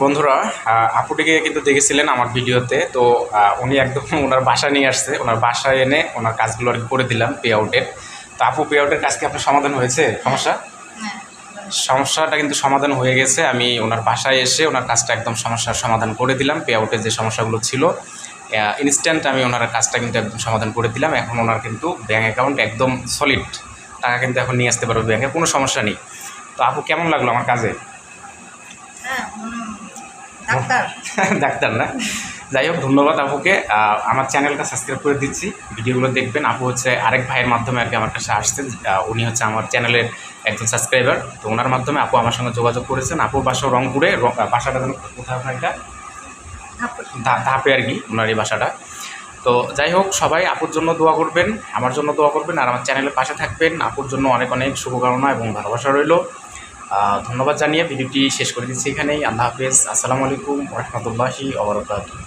বন্ধুরা, আপুটিকে কিন্তু দেখেছিলেন আমার ভিডিওতে। তো উনি একদম ওনার বাসা নিয়ে আসছে, ওনার বাসায় এনে ওনার কাজগুলো আর কি করে দিলাম পে আউটের। তো আপু, পে আউটের কাজ কি আপনার সমাধান হয়েছে? সমস্যাটা কিন্তু সমাধান হয়ে গেছে। আমি ওনার বাসায় এসে ওনার কাজটা একদম সমস্যার সমাধান করে দিলাম। পে আউটের যে সমস্যাগুলো ছিল ইনস্ট্যান্ট আমি ওনার কাজটা কিন্তু একদম সমাধান করে দিলাম। এখন ওনার কিন্তু ব্যাঙ্ক অ্যাকাউন্ট একদম সলিড, টাকা কিন্তু এখন নিয়ে আসতে পারবে ব্যাঙ্কে, কোনো সমস্যা নেই। তো আপু, কেমন লাগলো আমার কাজে? ডাক্তার না, যাই হোক, ধন্যবাদ আপুকে। আমার চ্যানেলটা সাবস্ক্রাইব করে দিচ্ছি, ভিডিওগুলো দেখবেন। আপু হচ্ছে আরেক ভাইয়ের মাধ্যমে আর কি আমার কাছে আসছে। উনি হচ্ছে আমার চ্যানেলের একজন সাবস্ক্রাইবার। তো ওনার মাধ্যমে আপু আমার সঙ্গে যোগাযোগ করেছেন। আপুর বাসা রংপুরে, বাসাটা যেন কোথায় আপনার? এটা ধাপে আর কি ওনার এই বাসাটা। তো যাই হোক, সবাই আপুর জন্য দোয়া করবেন, আমার জন্য দোয়া করবেন, আর আমার চ্যানেলের পাশে থাকবেন। আপুর জন্য অনেক অনেক শুভকামনা এবং ভালোবাসা রইল। ধন্যবাদ জানিয়ে ভিডিওটি শেষ করে দিচ্ছি এখানেই। আল্লাহ হাফেজ। আসসালামু আলাইকুম ওয়া রাহমাতুল্লাহি ওয়া বারাকাতুহু।